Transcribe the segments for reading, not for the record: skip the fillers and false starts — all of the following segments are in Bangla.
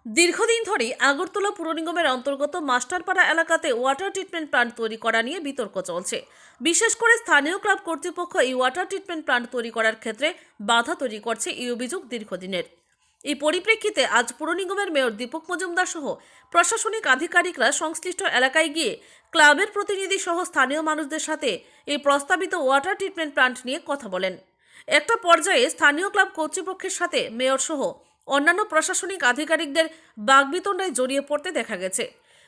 দীর্ঘদিন ধরেই আগরতলা পুর নিগমের অন্তর্গত মাস্টারপাড়া এলাকাতে ওয়াটার ট্রিটমেন্ট প্ল্যান্ট তৈরি করা নিয়ে বিতর্ক চলছে। বিশেষ করে স্থানীয় ক্লাব কর্তৃপক্ষ এই ওয়াটার ট্রিটমেন্ট প্ল্যান্ট তৈরি করার ক্ষেত্রে বাধা তৈরি করছে এই অভিযোগ দীর্ঘদিনের। এই পরিপ্রেক্ষিতে আজ পুর নিগমের মেয়র দীপক মজুমদার সহ প্রশাসনিক আধিকারিকরা সংশ্লিষ্ট এলাকায় গিয়ে ক্লাবের প্রতিনিধি সহ স্থানীয় মানুষদের সাথে এই প্রস্তাবিত ওয়াটার ট্রিটমেন্ট প্ল্যান্ট নিয়ে কথা বলেন। একটা পর্যায়ে স্থানীয় ক্লাব কর্তৃপক্ষের সাথে মেয়র সহ অন্যান্য প্রশাসনিক আধিকারিকদের বাগবিতণ্ডায় জড়িয়ে পড়তে দেখা গেছে।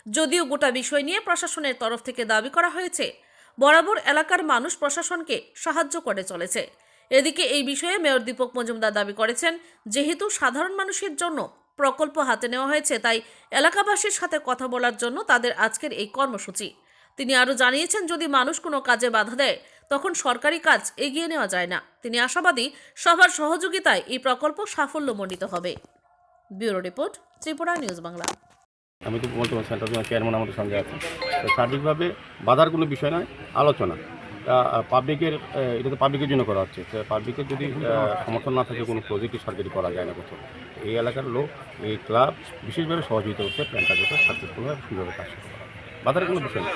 যদিও গোটা বিষয় নিয়ে প্রশাসনের তরফ থেকে দাবি করা হয়েছে বরাবর এলাকার মানুষ প্রশাসনকে সাহায্য করে চলেছে। এদিকে এই বিষয়ে মেয়র দীপক মজুমদার দাবি করেছেন, যেহেতু সাধারণ মানুষের জন্য প্রকল্প হাতে নেওয়া হয়েছে, তাই এলাকাবাসীর সাথে কথা বলার জন্য তাদের আজকের এই কর্মসূচি। তিনি আরও জানিয়েছেন, যদি মানুষ কোনো কাজে বাধা দেয় তখন সরকারি কাজ এগিয়ে নেওয়া যায় না। তিনি আশাবাদী সবার সহযোগিতায় এই প্রকল্প সাফল্যমণ্ডিত হবে। Bureau report, Tripura news Bangla. আমি তো বলতে পারছি সেন্টার চেয়ারম্যান আমাদের সঙ্গে আছেন। তো সার্বিকভাবে বাধার কোনো বিষয় নয়, আলোচনা পাবলিকের, এটা তো পাবলিকের জন্য করা হচ্ছে। পাবলিকের যদি সমর্থন না থাকে কোনো প্রজেক্টই সরকারি করা যায় না কোথাও। এই এলাকার লোক, এই ক্লাব বিশেষভাবে সহযোগিতা করছে প্ল্যানটা যাতে সাকসেসফুলভাবে সুন্দরভাবে কাজ করতে পারে। বাধার কোনো বিষয় নেই।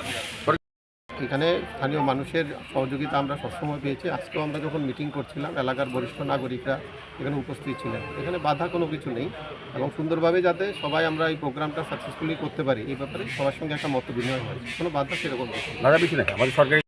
এখানে স্থানীয় মানুষের সহযোগিতা আমরা সবসময় পেয়েছি। আজকেও আমরা যখন মিটিং করছিলাম, এলাকার বরিষ্ঠ নাগরিকরা এখানে উপস্থিত ছিলেন। এখানে বাধা কোনো কিছু নেই এবং সুন্দরভাবে যাতে সবাই আমরা এই প্রোগ্রামটা সাকসেসফুলি করতে পারি, এই ব্যাপারে সবার সঙ্গে একটা মত বিনিময় হয়। কোনো বাধা সেরকম কিছু নেই। বাধা বেশি নেই। আমাদের সরকারি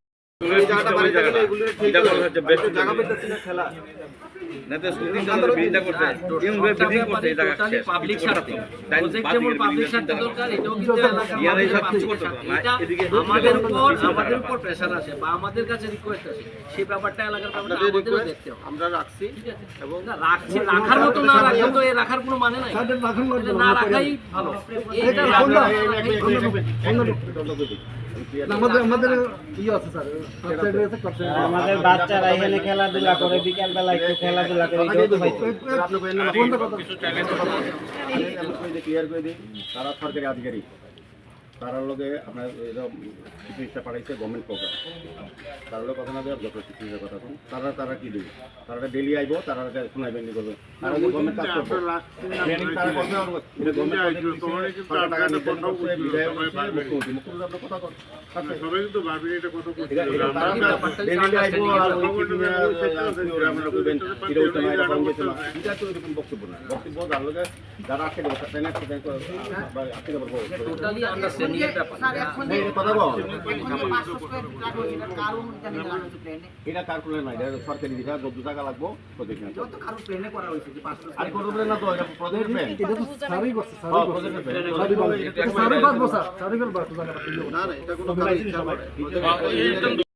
আমাদের কাছে রিকোয়েস্ট আছে, সেই ব্যাপারটা এলাকার আমরা রাখছি এবং রাখার মতো না রাখলে তো রাখার কোনো মানে নাই, না রাখাই ভালো। আমাদের বাচ্চারা এখানে খেলাধুলা করে, বিকালবেলা একটু খেলাধুলা করে। ক্লিয়ার করে দিই, তারা সরকারি আধিকারিক, তারার লগে আপনার চিকিৎসা পাঠাইছে গভর্নমেন্ট প্রোগ্রাম, তার লোক কথা না দেওয়ার যত চিকিৎসার কথা শুন, তারা কি দেবে, তারা ডেলি আইব, তারা শোনাইবেন করবে, তারা গভর্নমেন্ট কাজ করবে, ট্রেনিং তারা করবে। মুখ্যমন্ত্রী আপনার কথা করেন, বক্তব্য না, বক্তব্য যার লোকে যারা আসতে দেবো আসতে দেবো এটা কার প্লেন না, এটা সরকারি দিঘা 12 টাকা লাগবো প্রজেক্ট না। আর কোনো প্লেন না তো, এটা প্রজেক্ট প্লেন, এটা তো সারি করছে, সারি করছে, না না এটা কোনো